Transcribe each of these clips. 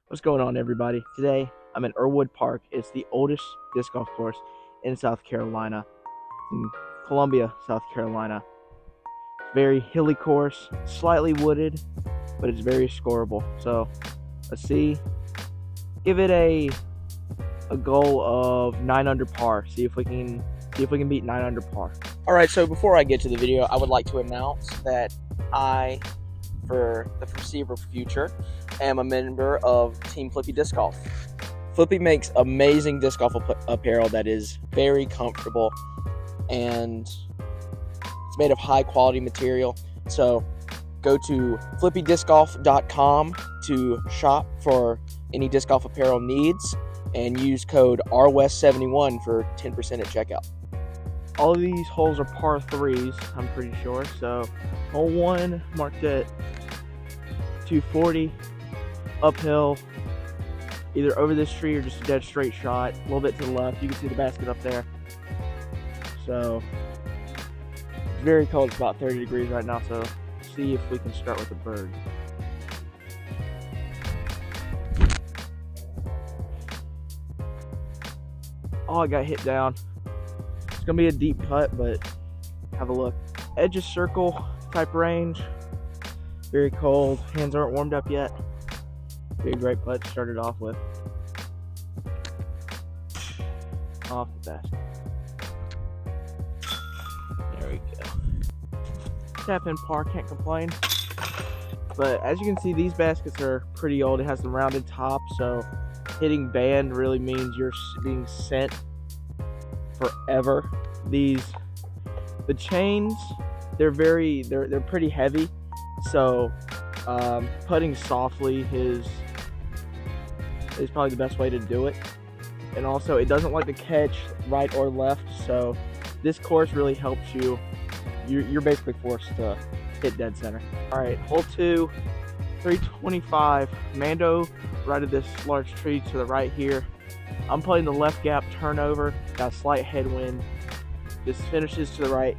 What's going on, everybody? Today I'm in Earlewood Park. It's the oldest disc golf course in South Carolina. It's in Columbia, South Carolina. It's a very hilly course, slightly wooded, but it's very scoreable. So let's see. Give it a goal of 9 under par. See if we can beat 9 under par. All right. So before I get to the video, I would like to announce that I, for the foreseeable future, am a member of Team Flippy Disc Golf. Flippy makes amazing disc golf apparel that is very comfortable, and it's made of high quality material. So go to flippydiscgolf.com to shop for any disc golf apparel needs and use code RWEST71 for 10% at checkout. All of these holes are par 3s, I'm pretty sure. So hole 1 marked at 240, uphill, either over this tree or just a dead straight shot. A little bit to the left, you can see the basket up there. So it's very cold, it's about 30 degrees right now, so see if we can start with a bird. Oh, I got hit down. It's gonna be a deep putt, but have a look. Edge of circle type range. Very cold. Hands aren't warmed up yet. Be a great putt to start it off with. Off the basket. There we go. Tap in par, can't complain. But as you can see, these baskets are pretty old. It has the rounded top, so hitting band really means you're being sent forever. The chains, they're pretty heavy. So putting softly is probably the best way to do it. And also, it doesn't like to catch right or left, so this course really helps you. You're basically forced to hit dead center. All right, hole 2, 325. Mando right of this large tree to the right here. I'm playing the left gap turnover, got a slight headwind. This finishes to the right,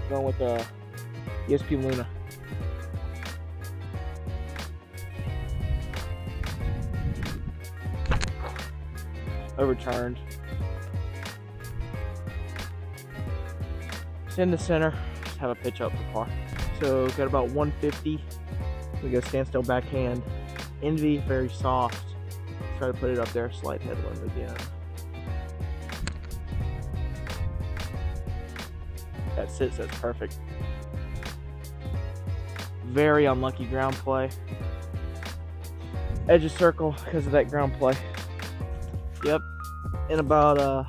going with the ESP Luna. Overturned. It's in the center. Just have a pitch up for par. So got about 150. We go standstill backhand. Envy, very soft. Try to put it up there. Slight headwind again. That sits. That's perfect. Very unlucky ground play. Edge of circle because of that ground play. Yep, in about a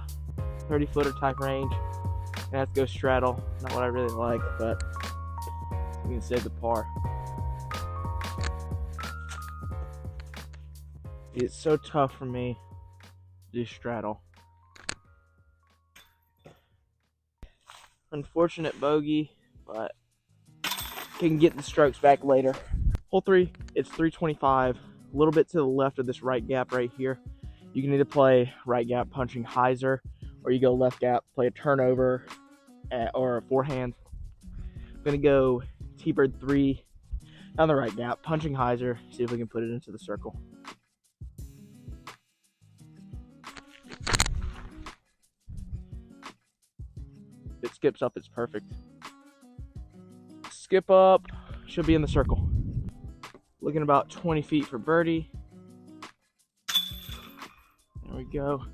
30-footer type range. I have to go straddle. Not what I really like, but you can save the par. It's so tough for me to do straddle. Unfortunate bogey, but can get the strokes back later. Hole 3, it's 325. A little bit to the left of this right gap right here. You can either play right gap punching hyzer, or you go left gap, play a turnover or a forehand. I'm gonna go T-bird 3 down the right gap, punching hyzer, see if we can put it into the circle. If it skips up, it's perfect. Skip up, should be in the circle. Looking about 20 feet for birdie. There we go.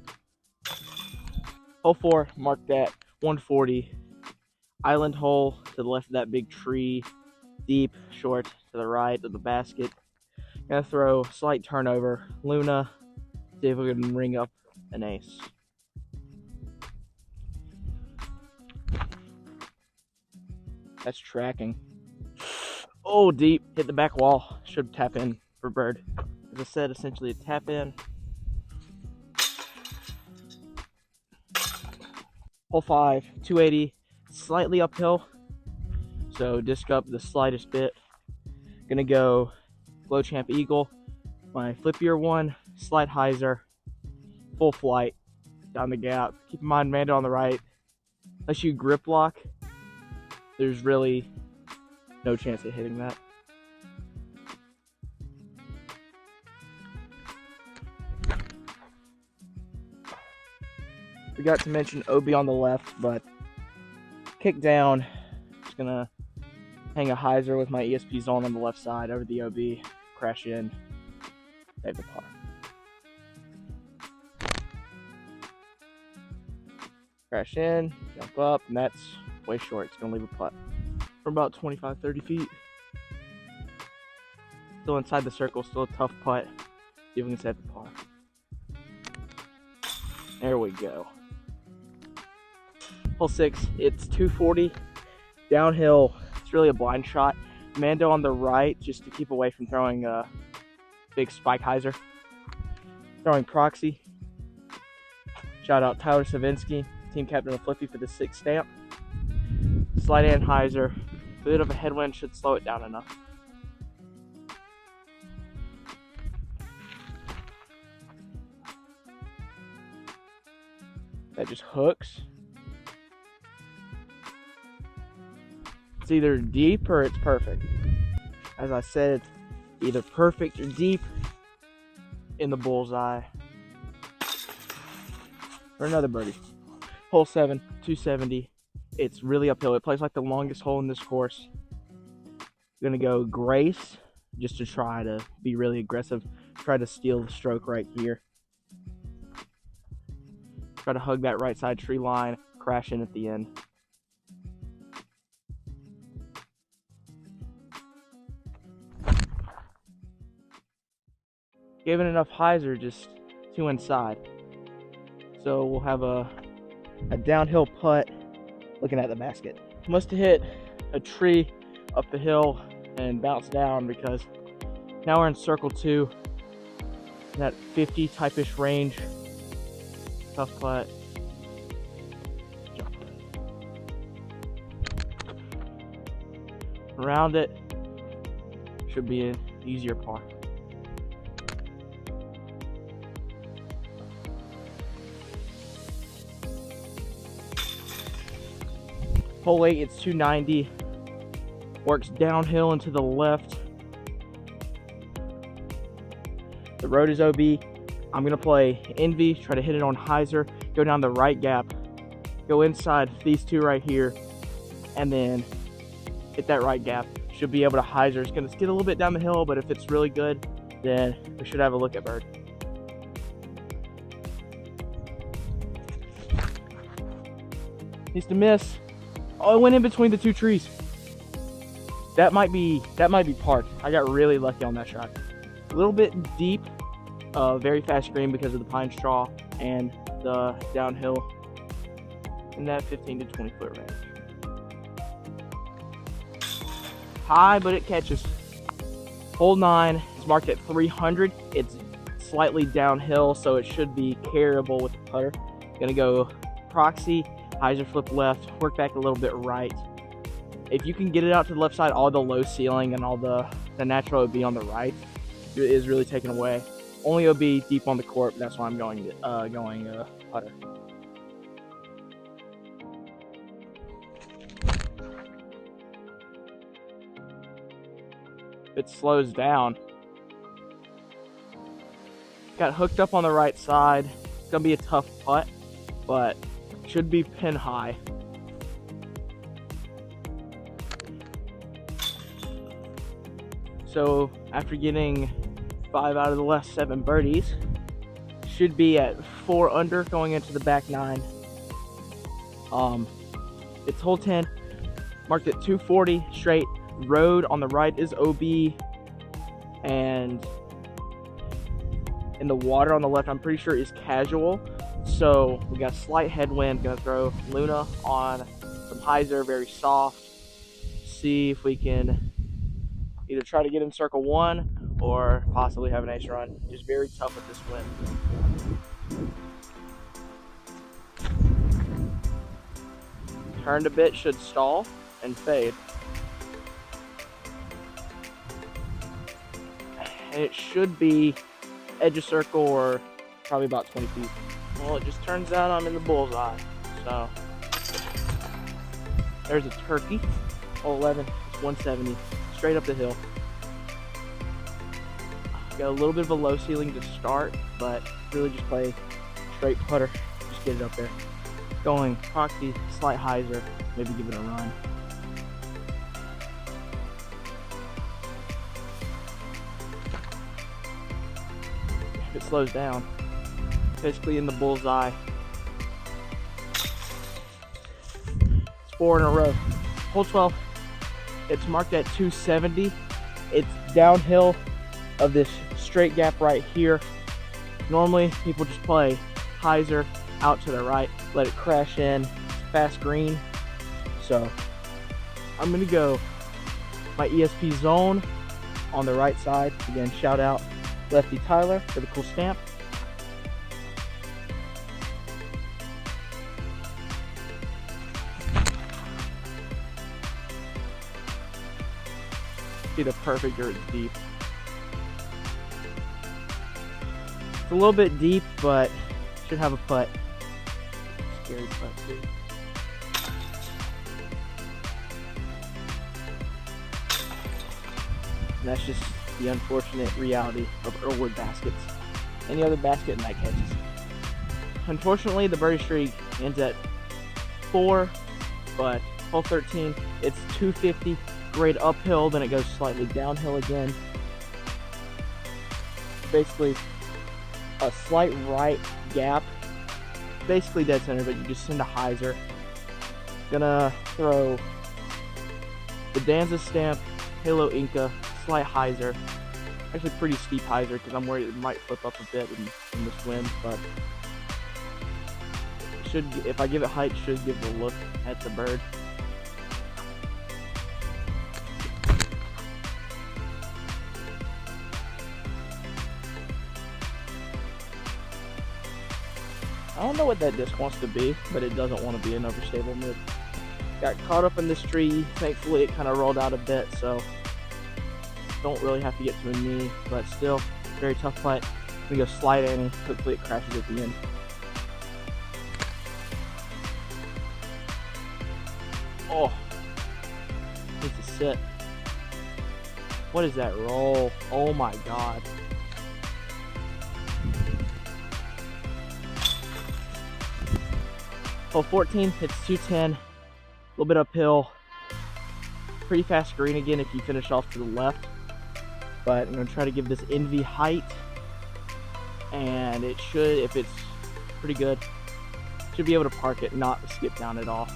Hole 4, marked at 140. Island hole to the left of that big tree. Deep, short to the right of the basket. Gonna throw slight turnover. Luna. See if we can ring up an ace. That's tracking. Oh, deep. Hit the back wall. Should tap in for bird. As I said, essentially a tap in. Hole 5, 280, slightly uphill, so disc up the slightest bit. Gonna go Glow Champ Eagle, my flippier one, slide hyzer, full flight down the gap. Keep in mind, Mando on the right. Unless you grip lock, there's really no chance of hitting that. Forgot to mention OB on the left, but kick down. Just gonna hang a hyzer with my ESP zone on the left side over the OB, crash in, save the par. Crash in, jump up, and that's way short. It's gonna leave a putt for about 25-30 feet. Still inside the circle, still a tough putt. See if we can save the par. There we go. Hole 6, it's 240, downhill. It's really a blind shot. Mando on the right, just to keep away from throwing a big spike hyzer. Throwing proxy. Shout out Tyler Savinsky, team captain of Flippy, for the 6 stamp. Slide in hyzer. A bit of a headwind should slow it down enough. That just hooks. It's either deep or it's perfect. As I said, it's either perfect or deep in the bullseye. For another birdie. Hole 7, 270. It's really uphill. It plays like the longest hole in this course. I'm gonna go Grace just to try to be really aggressive. Try to steal the stroke right here. Try to hug that right side tree line, crash in at the end. Given enough hyzer, just 2 inside. So we'll have a downhill putt looking at the basket. Must have hit a tree up the hill and bounced down, because now we're in circle 2, that 50 type-ish range. Tough putt. Jump. Around it. Should be an easier par. Hole 8, it's 290. Works downhill and to the left. The road is OB. I'm gonna play Envy, try to hit it on hyzer, go down the right gap, go inside these 2 right here, and then hit that right gap. Should be able to hyzer. It's gonna skid a little bit down the hill, but if it's really good, then we should have a look at bird. Needs to miss. Oh, it went in between the 2 trees. That might be parked. I got really lucky on that shot. A little bit deep, very fast green because of the pine straw and the downhill in that 15 to 20 foot range. High, but it catches. Hole 9, it's marked at 300. It's slightly downhill, so it should be carryable with the putter. Gonna go proxy, hyzer flip left, work back a little bit right. If you can get it out to the left side, all the low ceiling and all the natural OB on the right is really taken away. Only OB deep on the court, that's why I'm going putter. It slows down. Got hooked up on the right side. It's gonna be a tough putt, but should be pin high. So after getting 5 out of the last 7 birdies, should be at 4 under going into the back 9. It's hole 10, marked at 240 straight. Road on the right is OB, and in the water on the left, I'm pretty sure is casual. So we got a slight headwind. Gonna throw Luna on some hyzer, very soft. See if we can either try to get in circle 1 or possibly have an ace run. Just very tough with this wind. Turned a bit, should stall and fade. And it should be edge of circle or probably about 20 feet. Well, it just turns out I'm in the bullseye. So there's a turkey. Hole 11, it's 170, straight up the hill. Got a little bit of a low ceiling to start, but really just play straight putter. Just get it up there. Going proxy, slight hyzer, maybe give it a run. If it slows down, basically in the bullseye. It's 4 in a row. Hole 12, it's marked at 270. It's downhill of this straight gap right here. Normally people just play hyzer out to the right, let it crash in. It's fast green, so I'm gonna go my ESP zone on the right side. Again, shout out Lefty Tyler for the cool stamp. See the perfect dirt deep. It's a little bit deep, but should have a putt. Scary putt too. And that's just the unfortunate reality of Earlewood baskets. Any other basket and that catches. Unfortunately, the birdie streak ends at 4, but hole 13, it's 250, grade uphill, then it goes slightly downhill again. Basically, a slight right gap, basically dead center, but you just send a hyzer. Gonna throw the Danza stamp, Halo Inca, slight hyzer. Actually pretty steep hyzer because I'm worried it might flip up a bit in this wind, but should, if I give it height, should give it a look at the bird. I don't know what that disc wants to be, but it doesn't want to be an overstable mid. Got caught up in this tree. Thankfully, it kind of rolled out a bit, so don't really have to get to a knee, but still, very tough putt. I'm gonna go slide any. Hopefully, it crashes at the end. Oh, needs to sit. What is that roll? Oh my god. Hole 14, it's 210, a little bit uphill, pretty fast green again if you finish off to the left, but I'm going to try to give this NV height, and it should, if it's pretty good, should be able to park it, not skip down at all.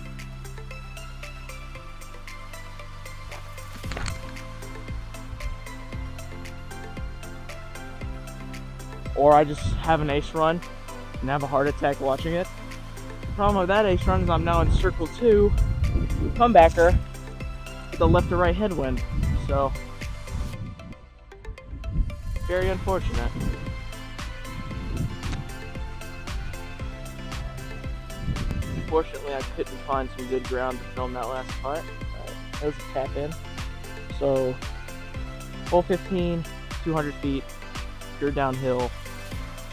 Or I just have an ace run and have a heart attack watching it. Problem with that ace run is I'm now in circle 2, comebacker, with a left to right headwind, so very unfortunate. Unfortunately, I couldn't find some good ground to film that last putt. That was a tap in. So, hole 15, 200 feet, pure downhill.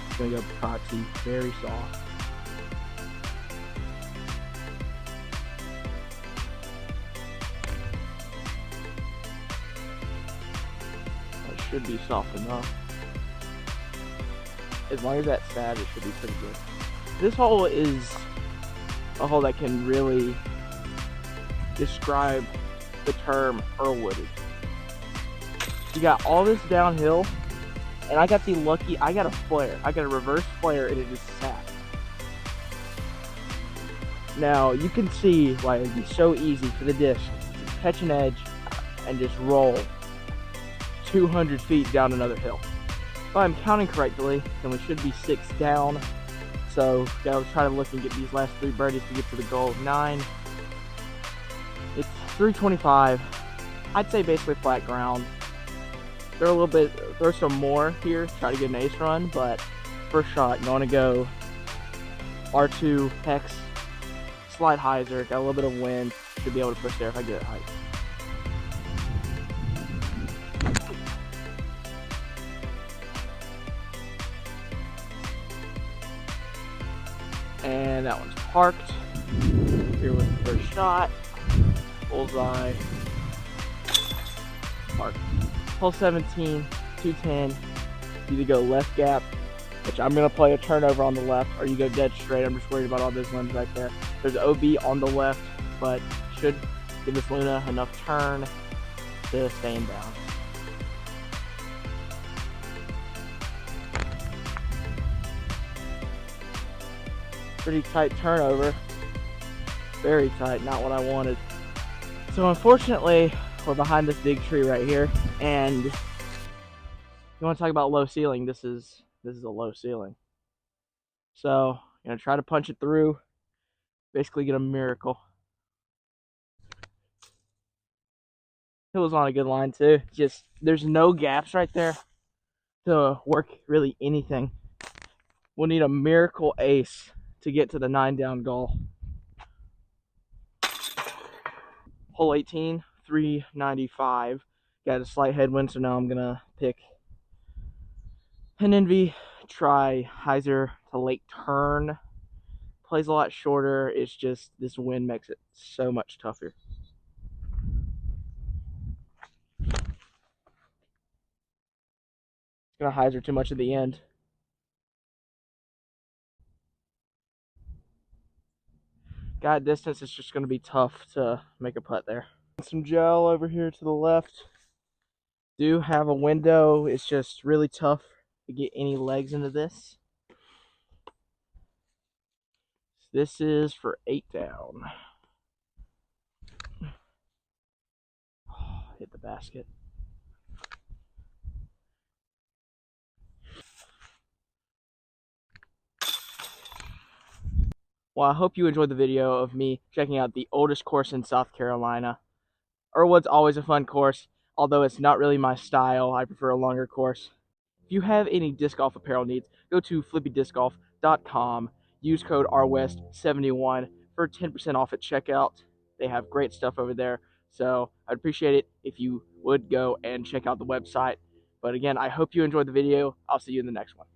It's gonna go proxy, very soft. Should be soft enough. As long as that's sad, it should be pretty good. This hole is a hole that can really describe the term Earlewood. You got all this downhill, and I got the lucky, I got a flare. I got a reverse flare, and it just sat. Now, you can see why it would be so easy for the disc to catch an edge and just roll 200 feet down another hill. If I'm counting correctly, then we should be 6 down. So gotta try to look and get these last 3 birdies to get to the goal of 9. It's 325. I'd say basically flat ground. Throw some more here, try to get an ace run, but first shot, you wanna go R2, hex, slide hyzer, got a little bit of wind, should be able to push there if I get it height. And that one's parked. Here with the first shot. Bullseye. Parked. Hole 17, 210. Either go left gap which I'm going to play a turnover on the left, or you go dead straight. I'm just worried about all those limbs right there. There's OB on the left, but should give this Luna enough turn to stay in bounds. Pretty tight turnover. Very tight, not what I wanted. So unfortunately, we're behind this big tree right here, and you want to talk about low ceiling, this is a low ceiling. So I'm gonna try to punch it through, basically get a miracle. It was on a good line too. Just there's no gaps right there to work really anything. We'll need a miracle ace to get to the 9 down goal. Hole 18, 395. Got a slight headwind, so now I'm gonna pick an Envy, try hyzer to late turn. Plays a lot shorter. It's just this wind makes it so much tougher. It's gonna hyzer too much at the end. Got distance, it's just gonna be tough to make a putt there. Some gel over here to the left. Do have a window. It's just really tough to get any legs into this. This is for 8 down. Oh, hit the basket. Well, I hope you enjoyed the video of me checking out the oldest course in South Carolina. Earlewood's always a fun course, although it's not really my style. I prefer a longer course. If you have any disc golf apparel needs, go to flippydiscgolf.com. Use code RWEST71 for 10% off at checkout. They have great stuff over there, so I'd appreciate it if you would go and check out the website. But again, I hope you enjoyed the video. I'll see you in the next one.